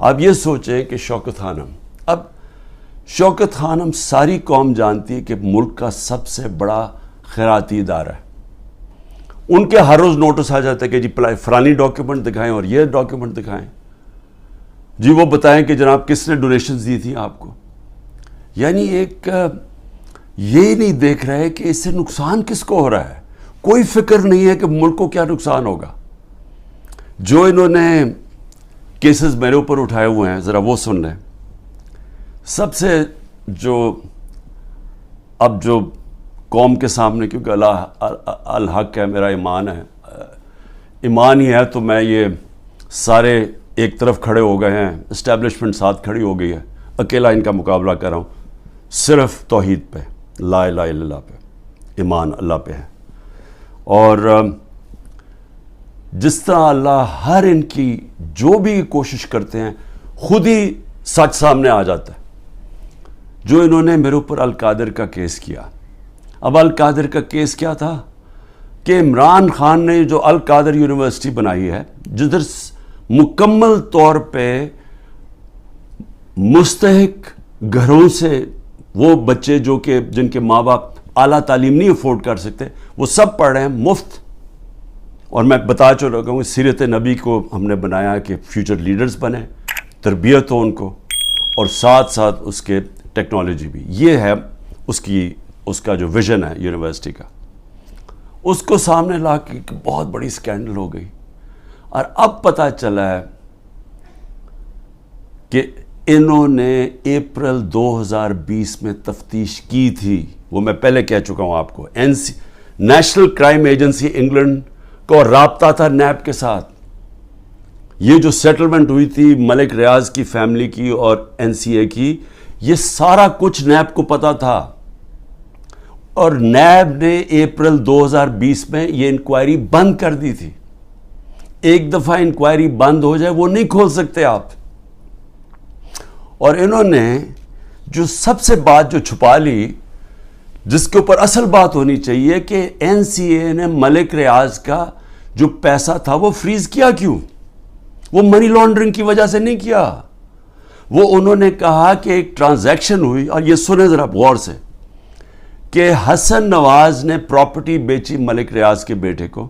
آپ یہ سوچیں کہ شوکت خانم، اب شوکت خانم ساری قوم جانتی ہے کہ ملک کا سب سے بڑا خیراتی ادارہ ہے. ان کے ہر روز نوٹس آ جاتا ہے کہ جی فلانی ڈاکیومنٹ دکھائیں اور یہ ڈاکیومنٹ دکھائیں، جی وہ بتائیں کہ جناب کس نے ڈونیشنز دی تھیں آپ کو. یعنی ایک یہ نہیں دیکھ رہے کہ اس سے نقصان کس کو ہو رہا ہے. کوئی فکر نہیں ہے کہ ملک کو کیا نقصان ہوگا. جو انہوں نے کیسز میرے اوپر اٹھائے ہوئے ہیں ذرا وہ سن لیں. سب سے جو قوم کے سامنے، کیونکہ الحق ہے، میرا ایمان ہے، ایمان ہی ہے، تو میں یہ سارے ایک طرف کھڑے ہو گئے ہیں، اسٹیبلشمنٹ ساتھ کھڑی ہو گئی ہے، اکیلا ان کا مقابلہ کر رہا ہوں. صرف توحید پہ، لا الہ الا اللہ پہ، ایمان اللہ پہ ہے. اور جس طرح اللہ ہر ان کی جو بھی کوشش کرتے ہیں خود ہی سچ سامنے آ جاتا ہے. جو انہوں نے میرے اوپر القادر کا کیس کیا، اب القادر کا کیس کیا تھا کہ عمران خان نے جو القادر یونیورسٹی بنائی ہے، جدھر مکمل طور پہ مستحق گھروں سے وہ بچے جو کہ جن کے ماں باپ اعلیٰ تعلیم نہیں افورڈ کر سکتے، وہ سب پڑھ رہے ہیں مفت. اور میں بتا چلا ہوں، سیرت نبی کو ہم نے بنایا کہ فیوچر لیڈرز بنے، تربیت ہو ان کو، اور ساتھ ساتھ اس کے ٹیکنالوجی بھی. یہ ہے اس کا جو ویژن ہے یونیورسٹی کا. اس کو سامنے لا کے بہت بڑی سکینڈل ہو گئی. اور اب پتہ چلا ہے کہ انہوں نے اپریل 2020 میں تفتیش کی تھی. وہ میں پہلے کہہ چکا ہوں آپ کو. نیشنل کرائم ایجنسی انگلینڈ کو رابطہ تھا نیب کے ساتھ. یہ جو سیٹلمنٹ ہوئی تھی ملک ریاض کی فیملی کی اور این سی اے کی، یہ سارا کچھ نیب کو پتا تھا. اور نیب نے اپریل 2020 میں یہ انکوائری بند کر دی تھی. ایک دفعہ انکوائری بند ہو جائے وہ نہیں کھول سکتے آپ. اور انہوں نے جو سب سے بات جو چھپا لی، جس کے اوپر اصل بات ہونی چاہیے، کہ این سی اے نے ملک ریاض کا جو پیسہ تھا وہ فریز کیا کیوں؟ وہ منی لانڈرنگ کی وجہ سے نہیں کیا. وہ انہوں نے کہا کہ ایک ٹرانزیکشن ہوئی، اور یہ سنیں ذرا غور سے، کہ حسن نواز نے پراپرٹی بیچی ملک ریاض کے بیٹے کو،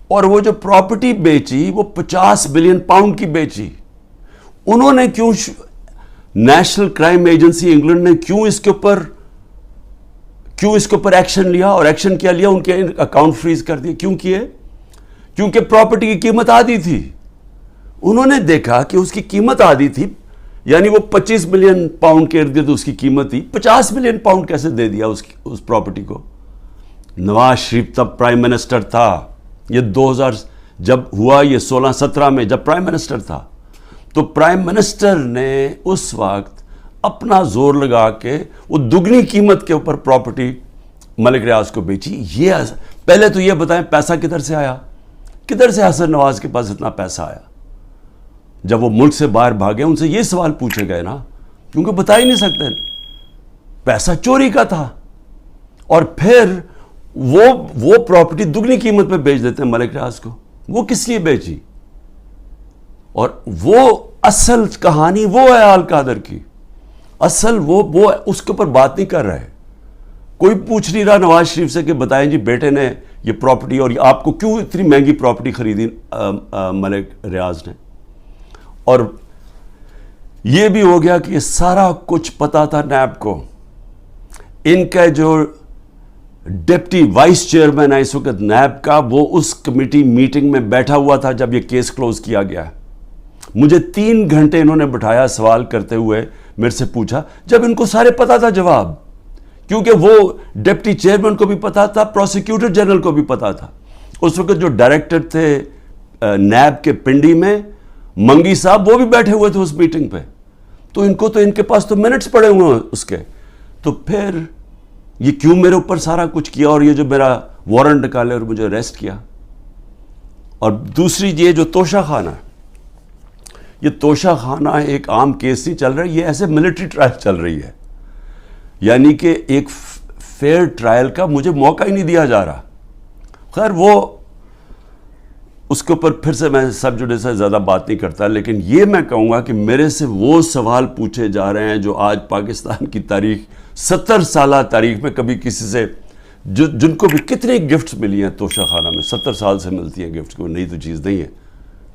اور وہ جو پراپرٹی بیچی وہ 50 بلین پاؤنڈ کی بیچی. انہوں نے کیوں، نیشنل کرائم ایجنسی انگلینڈ نے کیوں اس کے اوپر ایکشن لیا؟ اور ایکشن کیا لیا؟ ان کے اکاؤنٹ فریز کر دیے. کیوں کیے؟ کیونکہ پراپرٹی کی قیمت آدھی تھی. انہوں نے دیکھا کہ اس کی قیمت آدھی تھی، یعنی وہ 25 بلین پاؤنڈ کے ارد گرد اس کی قیمت تھی. 50 بلین پاؤنڈ کیسے دے دیا اس پراپرٹی کو؟ نواز شریف تب پرائم منسٹر تھا. یہ 2000 جب ہوا، یہ 16-17 میں جب پرائم منسٹر تھا، تو پرائم منسٹر نے اس وقت اپنا زور لگا کے وہ دگنی قیمت کے اوپر پراپرٹی ملک ریاض کو بیچی. یہ پہلے تو یہ بتائیں پیسہ کدھر سے آیا؟ کدھر سے حسن نواز کے پاس اتنا پیسہ آیا؟ جب وہ ملک سے باہر بھاگے ان سے یہ سوال پوچھے گئے نا، کیونکہ بتا ہی نہیں سکتے. پیسہ چوری کا تھا. اور پھر وہ پراپرٹی دگنی قیمت پہ بیچ دیتے ہیں ملک ریاض کو. وہ کس لیے بیچی؟ اور وہ اصل کہانی وہ ہے القادر کی. اصل وہ اس کے اوپر بات نہیں کر رہے. کوئی پوچھ نہیں رہا نواز شریف سے کہ بتائیں جی بیٹے نے یہ پراپرٹی، اور آپ کو کیوں اتنی مہنگی پراپرٹی خریدی ملک ریاض نے. اور یہ بھی ہو گیا کہ یہ سارا کچھ پتا تھا نیب کو. ان کا جو ڈپٹی وائس چیئرمین ہے اس وقت نیب کا، وہ اس کمیٹی میٹنگ میں بیٹھا ہوا تھا جب یہ کیس کلوز کیا گیا. مجھے 3 گھنٹے انہوں نے بٹھایا سوال کرتے ہوئے، میرے سے پوچھا، جب ان کو سارے پتا تھا جواب. کیونکہ وہ ڈپٹی چیئرمین کو بھی پتا تھا، پروسیکیوٹر جنرل کو بھی پتا تھا. اس وقت جو ڈائریکٹر تھے نیب کے پنڈی میں، منگی صاحب، وہ بھی بیٹھے ہوئے تھے اس میٹنگ پہ. تو ان کے پاس تو منٹس پڑے ہوئے ہیں اس کے. تو پھر یہ کیوں میرے اوپر سارا کچھ کیا، اور یہ جو میرا وارنٹ نکالے اور مجھے اریسٹ کیا. اور دوسری یہ جو توشہ خانہ ہے، یہ توشہ خانہ ایک عام کیس نہیں چل رہا، یہ ایسے ملٹری ٹرائل چل رہی ہے. یعنی کہ ایک فیئر ٹرائل کا مجھے موقع ہی نہیں دیا جا رہا. خیر وہ اس کے اوپر پھر سے میں سب جوڈے سے زیادہ بات نہیں کرتا، لیکن یہ میں کہوں گا کہ میرے سے وہ سوال پوچھے جا رہے ہیں جو آج پاکستان کی تاریخ 70 سالہ تاریخ میں کبھی کسی سے، جن کو بھی کتنے گفٹس ملی ہیں توشہ خانہ میں، 70 سال سے ملتی ہیں گفٹس، کوئی نئی تو چیز نہیں ہے،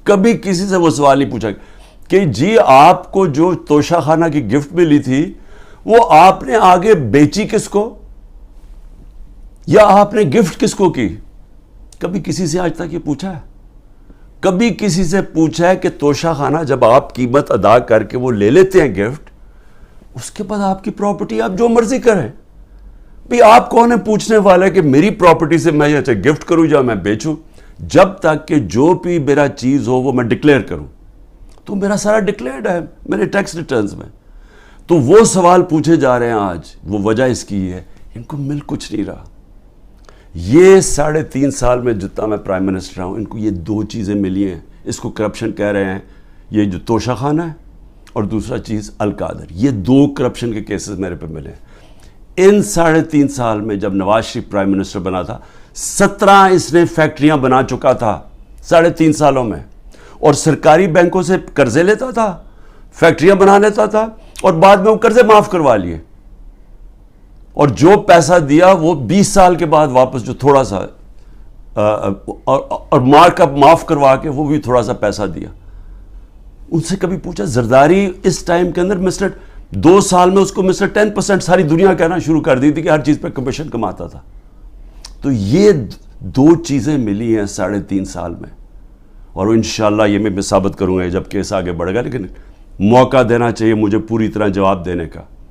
کبھی کسی سے وہ سوال نہیں پوچھا کہ جی آپ کو جو توشہ خانہ کی گفٹ ملی تھی وہ آپ نے آگے بیچی کس کو، یا آپ نے گفٹ کس کو کی؟ کبھی کسی سے آج تک یہ پوچھا ہے؟ کبھی کسی سے پوچھا ہے کہ توشہ خانہ جب آپ قیمت ادا کر کے وہ لے لیتے ہیں گفٹ، اس کے بعد آپ کی پراپرٹی آپ جو مرضی کریں؟ بھی آپ کون ہے پوچھنے والا ہے کہ میری پراپرٹی سے میں چاہے گفٹ کروں یا میں بیچوں؟ جب تک کہ جو بھی میرا چیز ہو وہ میں ڈکلیئر کروں، تو میرا سارا ڈکلیئرڈ ہے میرے ٹیکس ریٹرنز میں. تو وہ سوال پوچھے جا رہے ہیں آج، وہ وجہ اس کی ہے ان کو مل کچھ نہیں رہا. یہ 3.5 سال میں جتنا میں پرائم منسٹر ہوں، ان کو یہ 2 چیزیں ملی ہیں. اس کو کرپشن کہہ رہے ہیں، یہ جو توشہ خانہ ہے، اور دوسرا چیز القادر. یہ 2 کرپشن کے کیسز میرے پہ ملے ہیں. ان 3.5 سال میں جب نواز شریف پرائم منسٹر بنا تھا، 17 اس نے فیکٹریاں بنا چکا تھا 3.5 سالوں میں، اور سرکاری بینکوں سے قرضے لیتا تھا، فیکٹریاں بنا لیتا تھا، اور بعد میں وہ قرضے معاف کروا لیے، اور جو پیسہ دیا وہ 20 سال کے بعد واپس، جو تھوڑا سا اور مارک اپ معاف کروا کے وہ بھی تھوڑا سا پیسہ دیا. ان سے کبھی پوچھا؟ زرداری اس ٹائم کے اندر مسٹر 2 سال میں اس کو مسٹر 10% ساری دنیا کہنا شروع کر دی تھی کہ ہر چیز پہ کمیشن کماتا تھا. تو یہ 2 چیزیں ملی ہیں 3.5 سال میں، اور انشاءاللہ یہ میں ثابت کروں گا جب کیس آگے بڑھے گا. لیکن موقع دینا چاہیے مجھے پوری طرح جواب دینے کا.